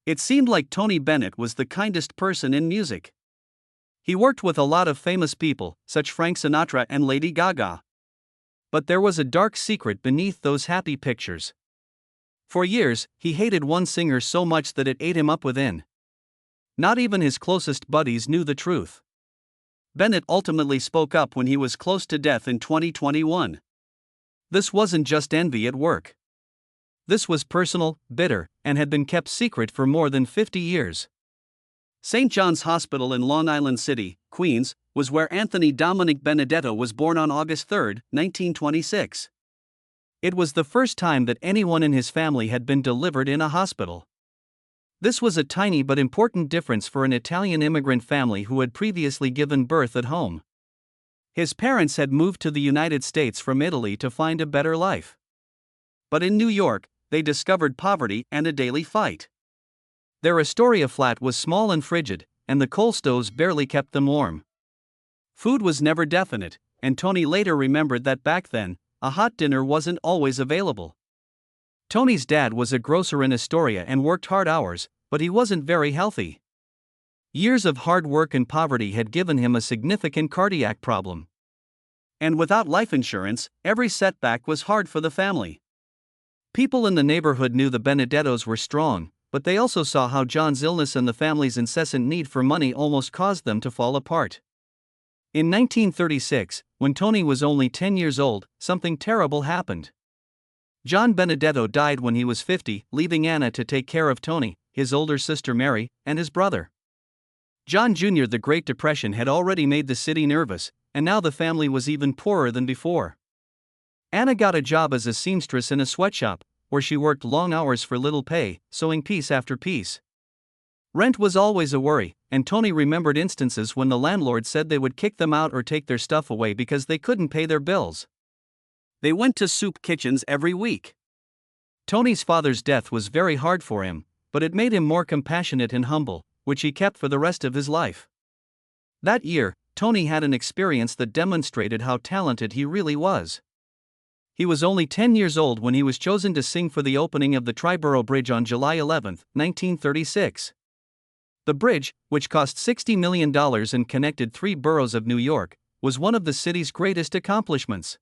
It seemed like Tony Bennett was the kindest person in music. He worked with a lot of famous people, such Frank Sinatra and Lady Gaga. But there was a dark secret beneath those happy pictures. For years, he hated one singer so much that it ate him up within. Not even his closest buddies knew the truth. Bennett ultimately spoke up when he was close to death in 2021. This wasn't just envy at work. This was personal, bitter, and had been kept secret for more than 50 years. St. John's Hospital in Long Island City, Queens, was where Anthony Dominic Benedetto was born on August 3, 1926. It was the first time that anyone in his family had been delivered in a hospital. This was a tiny but important difference for an Italian immigrant family who had previously given birth at home. His parents had moved to the United States from Italy to find a better life. But in New York, they discovered poverty and a daily fight. Their Astoria flat was small and frigid, and the coal stoves barely kept them warm. Food was never definite, and Tony later remembered that back then, a hot dinner wasn't always available. Tony's dad was a grocer in Astoria and worked hard hours, but he wasn't very healthy. Years of hard work and poverty had given him a significant cardiac problem. And without life insurance, every setback was hard for the family. People in the neighborhood knew the Benedettos were strong, but they also saw how John's illness and the family's incessant need for money almost caused them to fall apart. In 1936, when Tony was only 10 years old, something terrible happened. John Benedetto died when he was 50, leaving Anna to take care of Tony, his older sister Mary, and his brother. John Jr. The Great Depression had already made the city nervous, and now the family was even poorer than before. Anna got a job as a seamstress in a sweatshop, where she worked long hours for little pay, sewing piece after piece. Rent was always a worry, and Tony remembered instances when the landlord said they would kick them out or take their stuff away because they couldn't pay their bills. They went to soup kitchens every week. Tony's father's death was very hard for him, but it made him more compassionate and humble, which he kept for the rest of his life. That year, Tony had an experience that demonstrated how talented he really was. He was only 10 years old when he was chosen to sing for the opening of the Triborough Bridge on July 11, 1936. The bridge, which cost $60 million and connected 3 boroughs of New York, was one of the city's greatest accomplishments.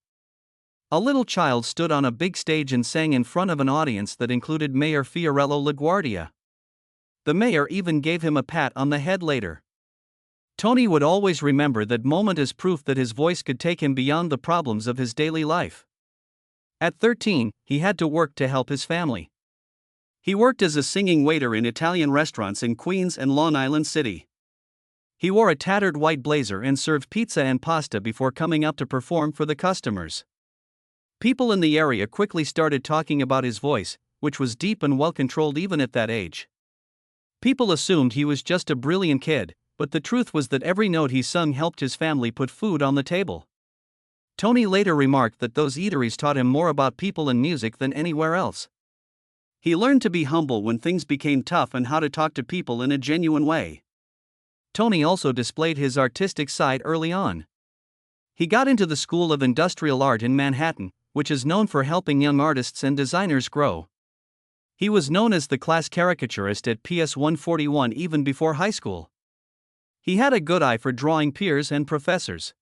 A little child stood on a big stage and sang in front of an audience that included Mayor Fiorello LaGuardia. The mayor even gave him a pat on the head later. Tony would always remember that moment as proof that his voice could take him beyond the problems of his daily life. At 13, he had to work to help his family. He worked as a singing waiter in Italian restaurants in Queens and Long Island City. He wore a tattered white blazer and served pizza and pasta before coming up to perform for the customers. People in the area quickly started talking about his voice, which was deep and well-controlled even at that age. People assumed he was just a brilliant kid, but the truth was that every note he sung helped his family put food on the table. Tony later remarked that those eateries taught him more about people and music than anywhere else. He learned to be humble when things became tough and how to talk to people in a genuine way. Tony also displayed his artistic side early on. He got into the School of Industrial Art in Manhattan, which is known for helping young artists and designers grow. He was known as the class caricaturist at PS 141 even before high school. He had a good eye for drawing peers and professors.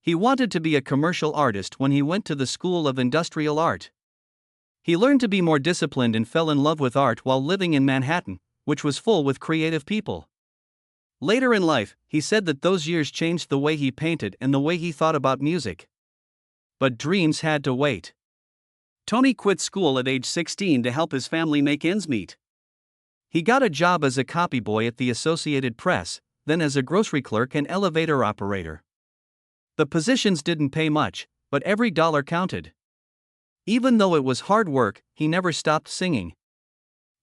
He wanted to be a commercial artist when he went to the School of Industrial Art. He learned to be more disciplined and fell in love with art while living in Manhattan, which was full with creative people. Later in life, he said that those years changed the way he painted and the way he thought about music. But dreams had to wait. Tony quit school at age 16 to help his family make ends meet. He got a job as a copyboy at the Associated Press, then as a grocery clerk and elevator operator. The positions didn't pay much, but every dollar counted. Even though it was hard work, he never stopped singing.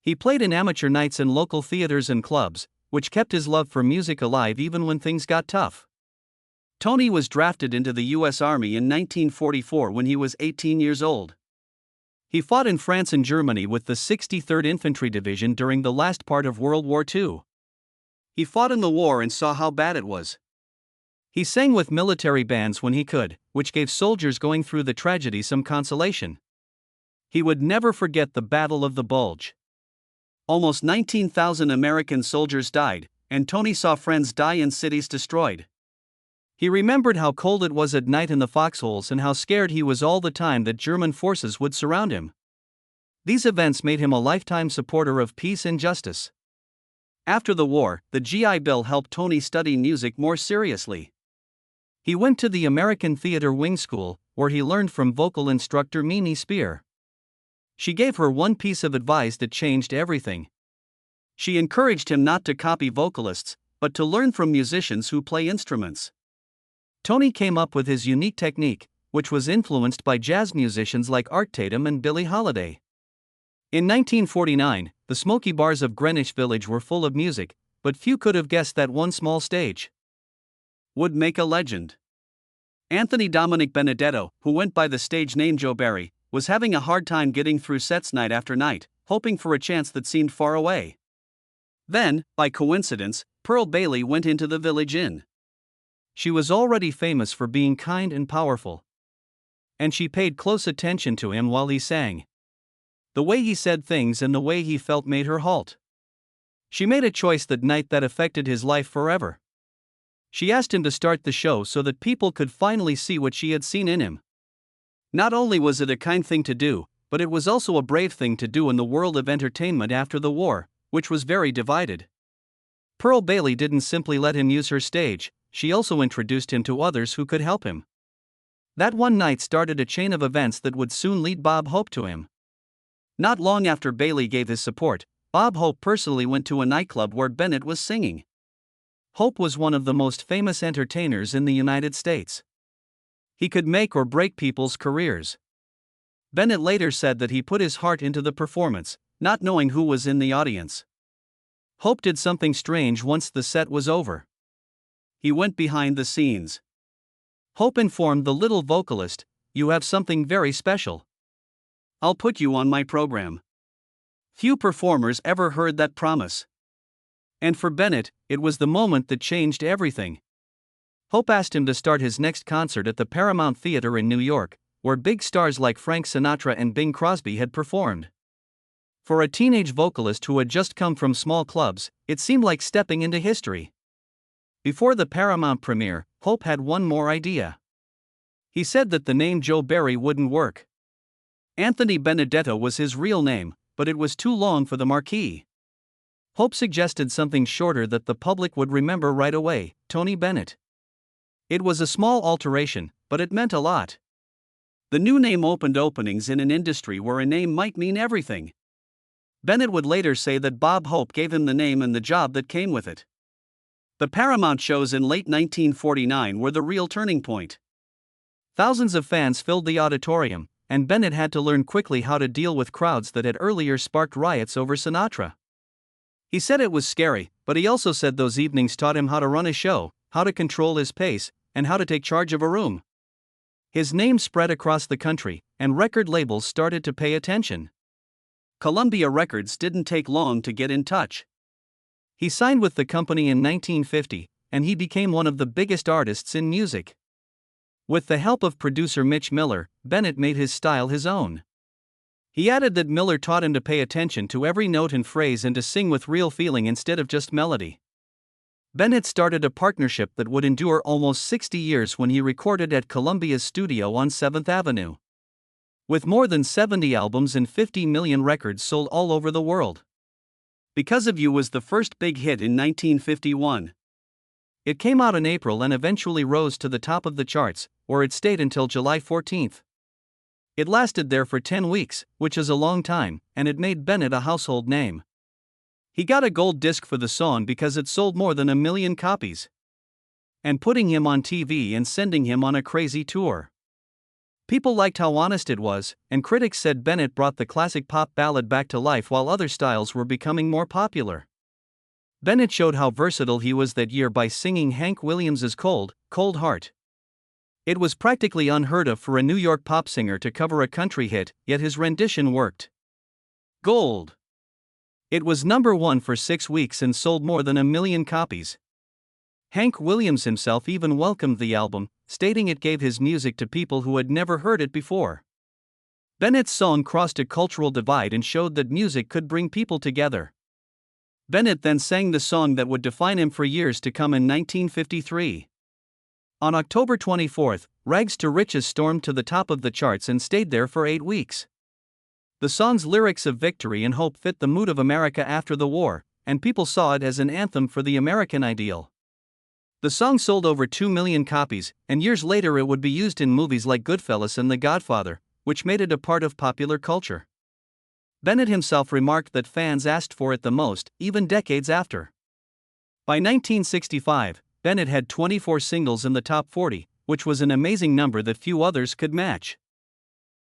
He played in amateur nights in local theaters and clubs, which kept his love for music alive even when things got tough. Tony was drafted into the U.S. Army in 1944 when he was 18 years old. He fought in France and Germany with the 63rd Infantry Division during the last part of World War II. He fought in the war and saw how bad it was. He sang with military bands when he could, which gave soldiers going through the tragedy some consolation. He would never forget the Battle of the Bulge. Almost 19,000 American soldiers died, and Tony saw friends die and cities destroyed. He remembered how cold it was at night in the foxholes and how scared he was all the time that German forces would surround him. These events made him a lifetime supporter of peace and justice. After the war, the GI Bill helped Tony study music more seriously. He went to the American Theater Wing School, where he learned from vocal instructor Mimi Spear. She gave her one piece of advice that changed everything. She encouraged him not to copy vocalists, but to learn from musicians who play instruments. Tony came up with his unique technique, which was influenced by jazz musicians like Art Tatum and Billie Holiday. In 1949, the smoky bars of Greenwich Village were full of music, but few could have guessed that one small stage would make a legend. Anthony Dominic Benedetto, who went by the stage name Joe Barry, was having a hard time getting through sets night after night, hoping for a chance that seemed far away. Then, by coincidence, Pearl Bailey went into the Village Inn. She was already famous for being kind and powerful. And she paid close attention to him while he sang. The way he said things and the way he felt made her halt. She made a choice that night that affected his life forever. She asked him to start the show so that people could finally see what she had seen in him. Not only was it a kind thing to do, but it was also a brave thing to do in the world of entertainment after the war, which was very divided. Pearl Bailey didn't simply let him use her stage, she also introduced him to others who could help him. That one night started a chain of events that would soon lead Bob Hope to him. Not long after Bailey gave his support, Bob Hope personally went to a nightclub where Bennett was singing. Hope was one of the most famous entertainers in the United States. He could make or break people's careers. Bennett later said that he put his heart into the performance, not knowing who was in the audience. Hope did something strange once the set was over. He went behind the scenes. Hope informed the little vocalist, "You have something very special. I'll put you on my program." Few performers ever heard that promise. And for Bennett, it was the moment that changed everything. Hope asked him to start his next concert at the Paramount Theater in New York, where big stars like Frank Sinatra and Bing Crosby had performed. For a teenage vocalist who had just come from small clubs, it seemed like stepping into history. Before the Paramount premiere, Hope had one more idea. He said that the name Joe Barry wouldn't work. Anthony Benedetto was his real name, but it was too long for the marquee. Hope suggested something shorter that the public would remember right away: Tony Bennett. It was a small alteration, but it meant a lot. The new name opened openings in an industry where a name might mean everything. Bennett would later say that Bob Hope gave him the name and the job that came with it. The Paramount shows in late 1949 were the real turning point. Thousands of fans filled the auditorium, and Bennett had to learn quickly how to deal with crowds that had earlier sparked riots over Sinatra. He said it was scary, but he also said those evenings taught him how to run a show, how to control his pace, and how to take charge of a room. His name spread across the country, and record labels started to pay attention. Columbia Records didn't take long to get in touch. He signed with the company in 1950, and he became one of the biggest artists in music. With the help of producer Mitch Miller, Bennett made his style his own. He added that Miller taught him to pay attention to every note and phrase and to sing with real feeling instead of just melody. Bennett started a partnership that would endure almost 60 years when he recorded at Columbia's studio on 7th Avenue. With more than 70 albums and 50 million records sold all over the world. Because of You was the first big hit in 1951. It came out in April and eventually rose to the top of the charts, where it stayed until July 14. It lasted there for 10 weeks, which is a long time, and it made Bennett a household name. He got a gold disc for the song because it sold more than 1 million copies. And putting him on TV and sending him on a crazy tour. People liked how honest it was, and critics said Bennett brought the classic pop ballad back to life while other styles were becoming more popular. Bennett showed how versatile he was that year by singing Hank Williams's Cold, Cold Heart. It was practically unheard of for a New York pop singer to cover a country hit, yet his rendition worked. Gold. It was number 1 for 6 weeks and sold more than 1 million copies. Hank Williams himself even welcomed the album, stating it gave his music to people who had never heard it before. Bennett's song crossed a cultural divide and showed that music could bring people together. Bennett then sang the song that would define him for years to come in 1953. On October 24, Rags to Riches stormed to the top of the charts and stayed there for 8 weeks. The song's lyrics of victory and hope fit the mood of America after the war, and people saw it as an anthem for the American ideal. The song sold over 2 million copies, and years later it would be used in movies like Goodfellas and The Godfather, which made it a part of popular culture. Bennett himself remarked that fans asked for it the most, even decades after. By 1965, Bennett had 24 singles in the top 40, which was an amazing number that few others could match.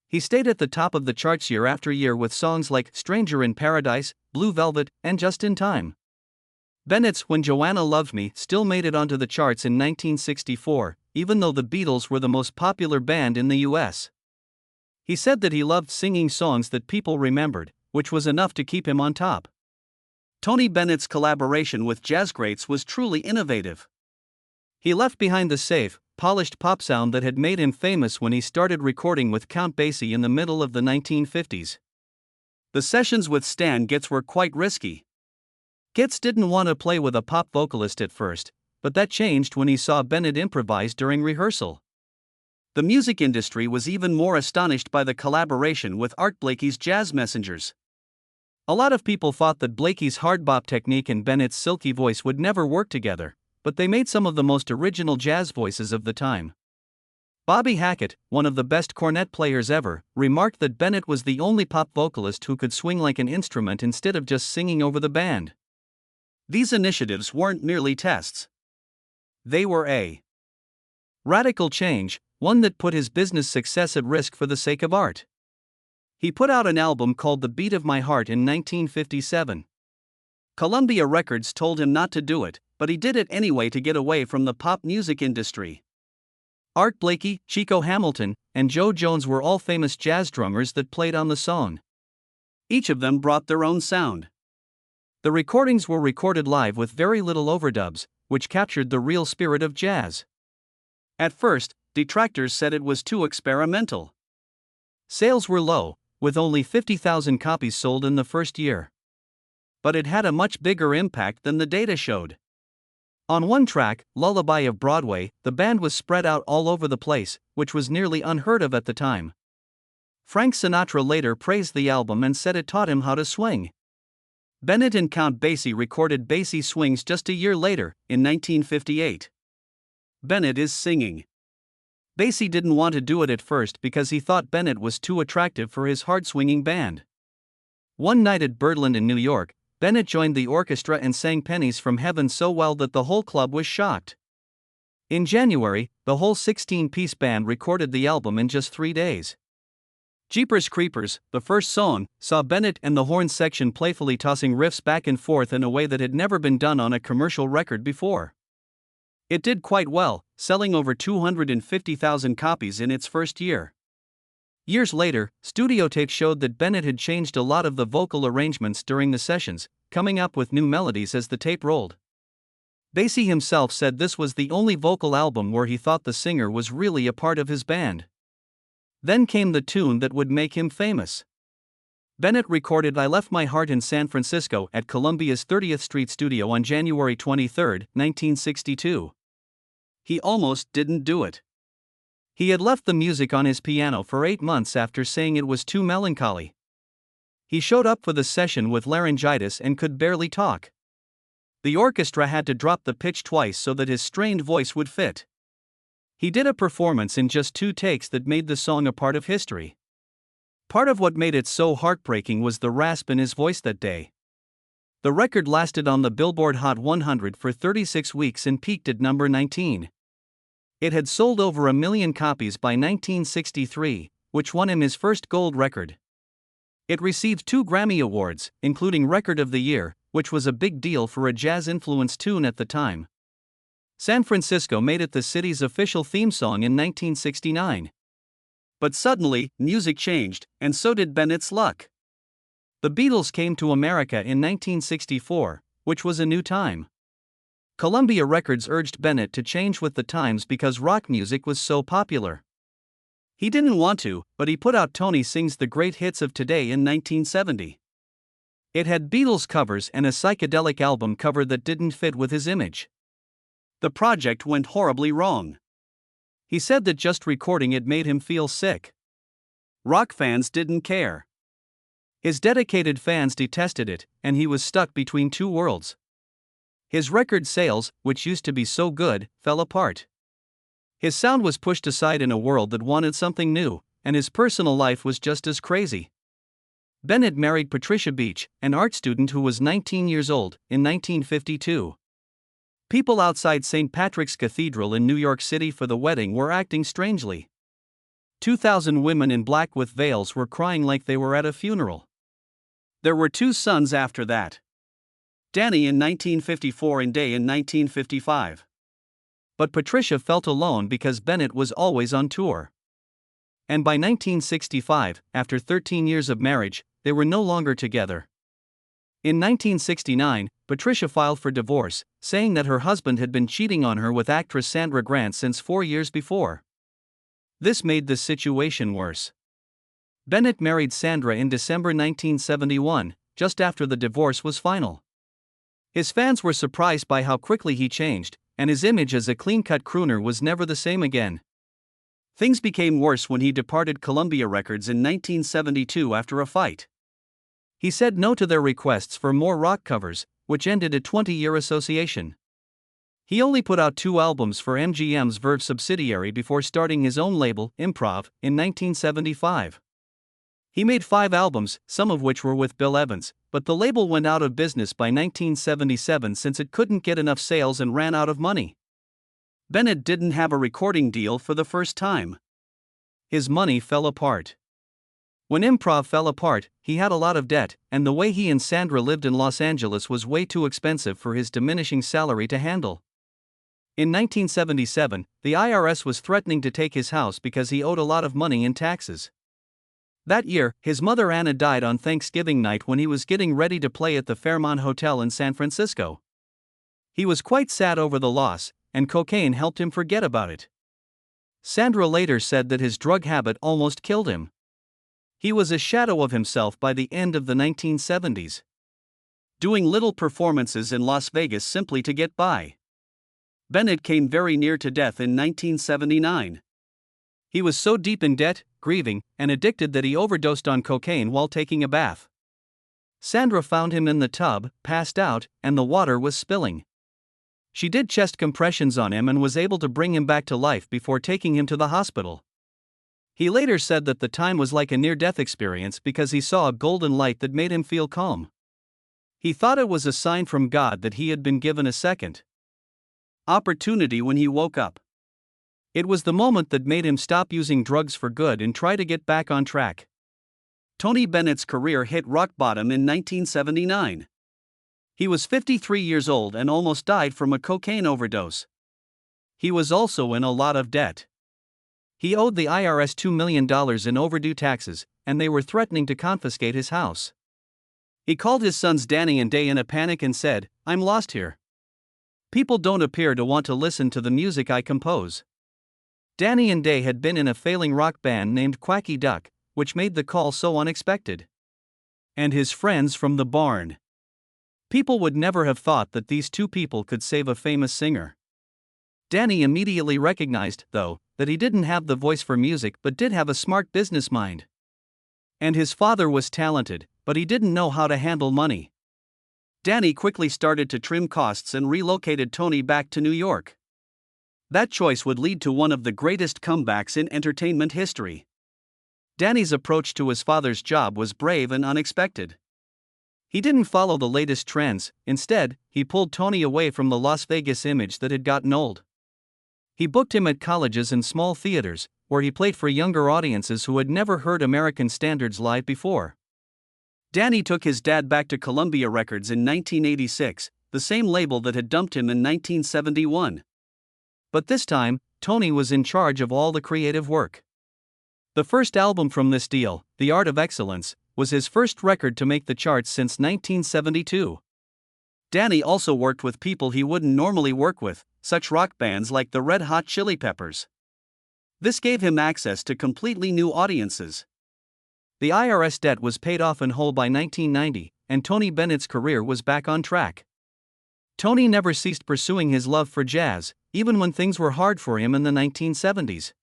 He stayed at the top of the charts year after year with songs like Stranger in Paradise, Blue Velvet, and Just in Time. Bennett's When Joanna Loved Me still made it onto the charts in 1964, even though the Beatles were the most popular band in the US. He said that he loved singing songs that people remembered, which was enough to keep him on top. Tony Bennett's collaboration with jazz greats was truly innovative. He left behind the safe, polished pop sound that had made him famous when he started recording with Count Basie in the middle of the 1950s. The sessions with Stan Getz were quite risky. Getz didn't want to play with a pop vocalist at first, but that changed when he saw Bennett improvise during rehearsal. The music industry was even more astonished by the collaboration with Art Blakey's Jazz Messengers. A lot of people thought that Blakey's hard bop technique and Bennett's silky voice would never work together, but they made some of the most original jazz voices of the time. Bobby Hackett, one of the best cornet players ever, remarked that Bennett was the only pop vocalist who could swing like an instrument instead of just singing over the band. These initiatives weren't merely tests. They were a radical change, one that put his business success at risk for the sake of art. He put out an album called The Beat of My Heart in 1957. Columbia Records told him not to do it, but he did it anyway to get away from the pop music industry. Art Blakey, Chico Hamilton, and Joe Jones were all famous jazz drummers that played on the song. Each of them brought their own sound. The recordings were recorded live with very little overdubs, which captured the real spirit of jazz. At first, detractors said it was too experimental. Sales were low, with only 50,000 copies sold in the first year. But it had a much bigger impact than the data showed. On one track, Lullaby of Broadway, the band was spread out all over the place, which was nearly unheard of at the time. Frank Sinatra later praised the album and said it taught him how to swing. Bennett and Count Basie recorded Basie Swings just a year later, in 1958. Bennett is singing. Basie didn't want to do it at first because he thought Bennett was too attractive for his hard-swinging band. One night at Birdland in New York, Bennett joined the orchestra and sang Pennies from Heaven so well that the whole club was shocked. In January, the whole 16-piece band recorded the album in just 3 days. Jeepers Creepers, the first song, saw Bennett and the horn section playfully tossing riffs back and forth in a way that had never been done on a commercial record before. It did quite well, selling over 250,000 copies in its first year. Years later, studio tapes showed that Bennett had changed a lot of the vocal arrangements during the sessions, coming up with new melodies as the tape rolled. Basie himself said this was the only vocal album where he thought the singer was really a part of his band. Then came the tune that would make him famous. Bennett recorded I Left My Heart in San Francisco at Columbia's 30th Street studio on January 23, 1962. He almost didn't do it. He had left the music on his piano for 8 months after saying it was too melancholy. He showed up for the session with laryngitis and could barely talk. The orchestra had to drop the pitch twice so that his strained voice would fit. He did a performance in just 2 takes that made the song a part of history. Part of what made it so heartbreaking was the rasp in his voice that day. The record lasted on the Billboard Hot 100 for 36 weeks and peaked at number 19. It had sold over 1 million copies by 1963, which won him his first gold record. It received 2 Grammy Awards, including Record of the Year, which was a big deal for a jazz-influenced tune at the time. San Francisco made it the city's official theme song in 1969. But suddenly, music changed, and so did Bennett's luck. The Beatles came to America in 1964, which was a new time. Columbia Records urged Bennett to change with the times because rock music was so popular. He didn't want to, but he put out Tony Sings the Great Hits of Today in 1970. It had Beatles covers and a psychedelic album cover that didn't fit with his image. The project went horribly wrong. He said that just recording it made him feel sick. Rock fans didn't care. His dedicated fans detested it, and he was stuck between two worlds. His record sales, which used to be so good, fell apart. His sound was pushed aside in a world that wanted something new, and his personal life was just as crazy. Bennett married Patricia Beach, an art student who was 19 years old, in 1952. People outside St. Patrick's Cathedral in New York City for the wedding were acting strangely. 2,000 women in black with veils were crying like they were at a funeral. There were two sons after that. Danny in 1954 and Day in 1955. But Patricia felt alone because Bennett was always on tour. And by 1965, after 13 years of marriage, they were no longer together. In 1969, Patricia filed for divorce, saying that her husband had been cheating on her with actress Sandra Grant since 4 years before. This made the situation worse. Bennett married Sandra in December 1971, just after the divorce was final. His fans were surprised by how quickly he changed, and his image as a clean-cut crooner was never the same again. Things became worse when he departed Columbia Records in 1972 after a fight. He said no to their requests for more rock covers, which ended a 20-year association. He only put out 2 albums for MGM's Verve subsidiary before starting his own label, Improv, in 1975. He made 5 albums, some of which were with Bill Evans, but the label went out of business by 1977 since it couldn't get enough sales and ran out of money. Bennett didn't have a recording deal for the first time. His money fell apart. When Improv fell apart, he had a lot of debt, and the way he and Sandra lived in Los Angeles was way too expensive for his diminishing salary to handle. In 1977, the IRS was threatening to take his house because he owed a lot of money in taxes. That year, his mother Anna died on Thanksgiving night when he was getting ready to play at the Fairmont Hotel in San Francisco. He was quite sad over the loss, and cocaine helped him forget about it. Sandra later said that his drug habit almost killed him. He was a shadow of himself by the end of the 1970s. Doing little performances in Las Vegas simply to get by. Bennett came very near to death in 1979. He was so deep in debt, grieving, and addicted that he overdosed on cocaine while taking a bath. Sandra found him in the tub, passed out, and the water was spilling. She did chest compressions on him and was able to bring him back to life before taking him to the hospital. He later said that the time was like a near-death experience because he saw a golden light that made him feel calm. He thought it was a sign from God that he had been given a second opportunity when he woke up. It was the moment that made him stop using drugs for good and try to get back on track. Tony Bennett's career hit rock bottom in 1979. He was 53 years old and almost died from a cocaine overdose. He was also in a lot of debt. He owed the IRS $2 million in overdue taxes, and they were threatening to confiscate his house. He called his sons Danny and Day in a panic and said, "I'm lost here. People don't appear to want to listen to the music I compose." Danny and Day had been in a failing rock band named Quacky Duck, which made the call so unexpected. And his friends from the barn. People would never have thought that these two people could save a famous singer. Danny immediately recognized, though, that he didn't have the voice for music but did have a smart business mind. And his father was talented, but he didn't know how to handle money. Danny quickly started to trim costs and relocated Tony back to New York. That choice would lead to one of the greatest comebacks in entertainment history. Danny's approach to his father's job was brave and unexpected. He didn't follow the latest trends, instead, he pulled Tony away from the Las Vegas image that had gotten old. He booked him at colleges and small theaters, where he played for younger audiences who had never heard American standards live before. Danny took his dad back to Columbia Records in 1986, the same label that had dumped him in 1971. But this time, Tony was in charge of all the creative work. The first album from this deal, The Art of Excellence, was his first record to make the charts since 1972. Danny also worked with people he wouldn't normally work with, such rock bands like the Red Hot Chili Peppers. This gave him access to completely new audiences. The IRS debt was paid off in whole by 1990, and Tony Bennett's career was back on track. Tony never ceased pursuing his love for jazz, even when things were hard for him in the 1970s.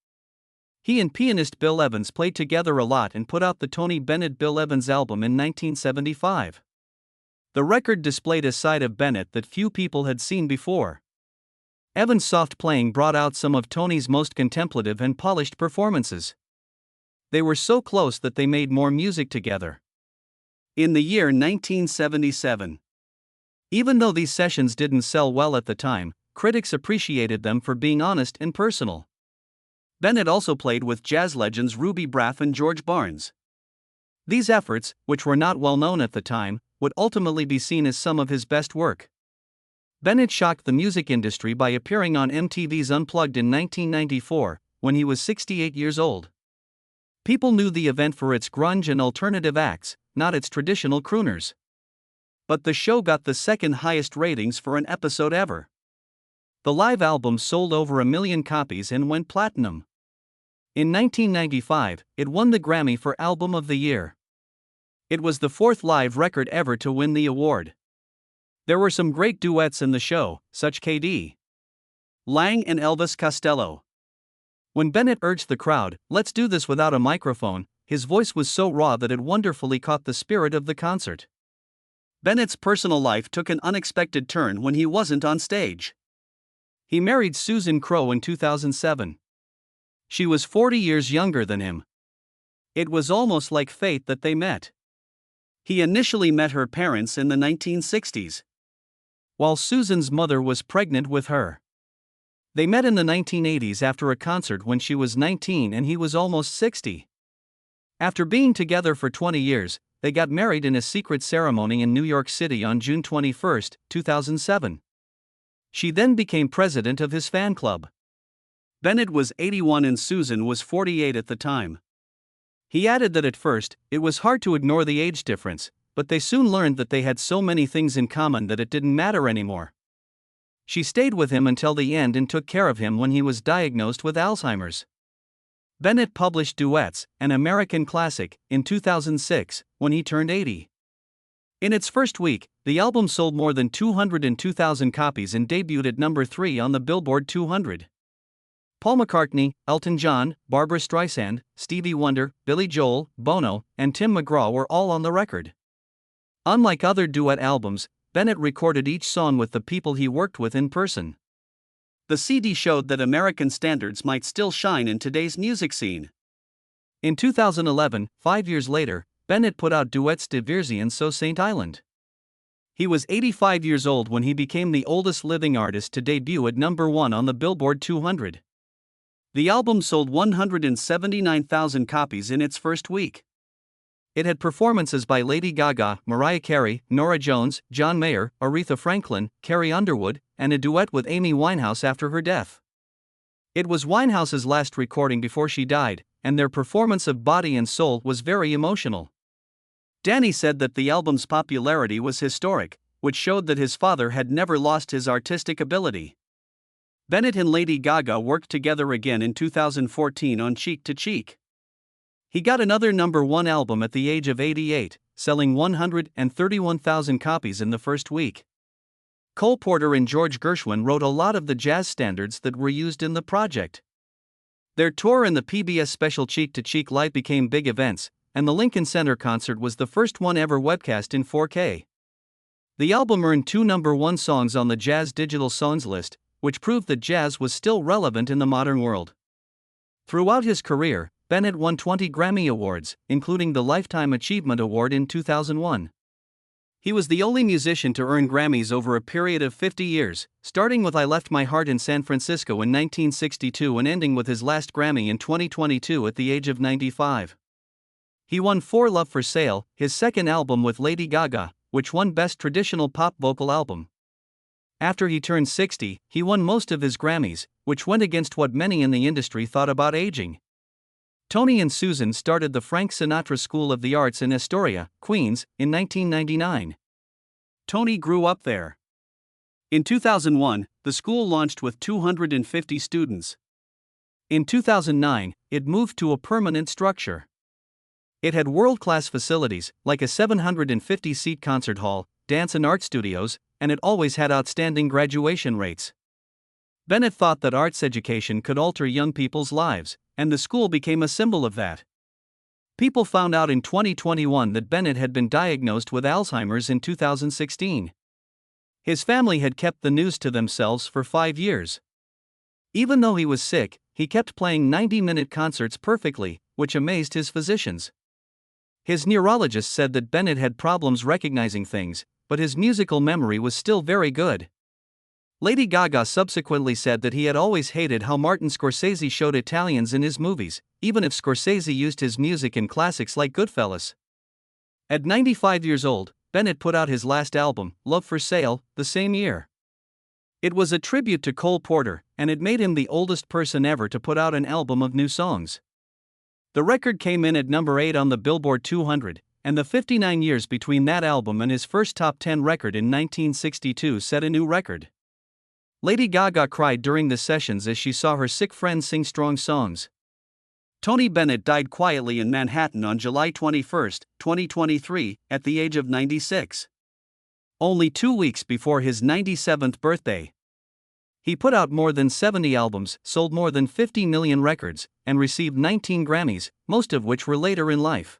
He and pianist Bill Evans played together a lot and put out the Tony Bennett-Bill Evans album in 1975. The record displayed a side of Bennett that few people had seen before. Evans' soft playing brought out some of Tony's most contemplative and polished performances. They were so close that they made more music together. In the year 1977. Even though these sessions didn't sell well at the time, critics appreciated them for being honest and personal. Bennett also played with jazz legends Ruby Braff and George Barnes. These efforts, which were not well known at the time, would ultimately be seen as some of his best work. Bennett shocked the music industry by appearing on MTV's Unplugged in 1994, when he was 68 years old. People knew the event for its grunge and alternative acts, not its traditional crooners. But the show got the second highest ratings for an episode ever. The live album sold over 1 million copies and went platinum. In 1995, it won the Grammy for Album of the Year. It was the fourth live record ever to win the award. There were some great duets in the show, such K.D. Lang and Elvis Costello. When Bennett urged the crowd, "Let's do this without a microphone," his voice was so raw that it wonderfully caught the spirit of the concert. Bennett's personal life took an unexpected turn when he wasn't on stage. He married Susan Crowe in 2007. She was 40 years younger than him. It was almost like fate that they met. He initially met her parents in the 1960s, while Susan's mother was pregnant with her. They met in the 1980s after a concert when she was 19 and he was almost 60. After being together for 20 years, they got married in a secret ceremony in New York City on June 21, 2007. She then became president of his fan club. Bennett was 81 and Susan was 48 at the time. He added that at first, it was hard to ignore the age difference, but they soon learned that they had so many things in common that it didn't matter anymore. She stayed with him until the end and took care of him when he was diagnosed with Alzheimer's. Bennett published Duets, an American classic, in 2006, when he turned 80. In its first week, the album sold more than 202,000 copies and debuted at number 3 on the Billboard 200. Paul McCartney, Elton John, Barbra Streisand, Stevie Wonder, Billy Joel, Bono, and Tim McGraw were all on the record. Unlike other duet albums, Bennett recorded each song with the people he worked with in person. The CD showed that American standards might still shine in today's music scene. In 2011, 5 years later, Bennett put out Duets de Vierzy and So Saint Island. He was 85 years old when he became the oldest living artist to debut at number 1 on the Billboard 200. The album sold 179,000 copies in its first week. It had performances by Lady Gaga, Mariah Carey, Norah Jones, John Mayer, Aretha Franklin, Carrie Underwood, and a duet with Amy Winehouse after her death. It was Winehouse's last recording before she died, and their performance of Body and Soul was very emotional. Danny said that the album's popularity was historic, which showed that his father had never lost his artistic ability. Bennett and Lady Gaga worked together again in 2014 on Cheek to Cheek. He got another number 1 album at the age of 88, selling 131,000 copies in the first week. Cole Porter and George Gershwin wrote a lot of the jazz standards that were used in the project. Their tour and the PBS special Cheek to Cheek Live became big events, and the Lincoln Center concert was the first one ever webcast in 4K. The album earned 2 number 1 songs on the Jazz Digital Songs list, which proved that jazz was still relevant in the modern world. Throughout his career, Bennett won 20 Grammy Awards, including the Lifetime Achievement Award in 2001. He was the only musician to earn Grammys over a period of 50 years, starting with I Left My Heart in San Francisco in 1962 and ending with his last Grammy in 2022 at the age of 95. He won 4 Love for Sale, his second album with Lady Gaga, which won Best Traditional Pop Vocal Album. After he turned 60, he won most of his Grammys, which went against what many in the industry thought about aging. Tony and Susan started the Frank Sinatra School of the Arts in Astoria, Queens, in 1999. Tony grew up there. In 2001, the school launched with 250 students. In 2009, it moved to a permanent structure. It had world-class facilities, like a 750-seat concert hall, dance and art studios, and it always had outstanding graduation rates. Bennett thought that arts education could alter young people's lives, and the school became a symbol of that. People found out in 2021 that Bennett had been diagnosed with Alzheimer's in 2016. His family had kept the news to themselves for 5 years. Even though he was sick, he kept playing 90-minute concerts perfectly, which amazed his physicians. His neurologist said that Bennett had problems recognizing things, but his musical memory was still very good. Lady Gaga subsequently said that he had always hated how Martin Scorsese showed Italians in his movies, even if Scorsese used his music in classics like Goodfellas. At 95 years old, Bennett put out his last album, Love for Sale, the same year. It was a tribute to Cole Porter, and it made him the oldest person ever to put out an album of new songs. The record came in at number 8 on the Billboard 200, and the 59 years between that album and his first top 10 record in 1962 set a new record. Lady Gaga cried during the sessions as she saw her sick friend sing strong songs. Tony Bennett died quietly in Manhattan on July 21, 2023, at the age of 96. Only 2 weeks before his 97th birthday. He put out more than 70 albums, sold more than 50 million records, and received 19 Grammys, most of which were later in life.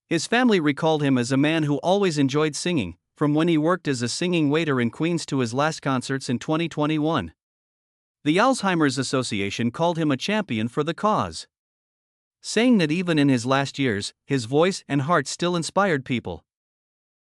His family recalled him as a man who always enjoyed singing, from when he worked as a singing waiter in Queens to his last concerts in 2021. The Alzheimer's Association called him a champion for the cause, saying that even in his last years, his voice and heart still inspired people.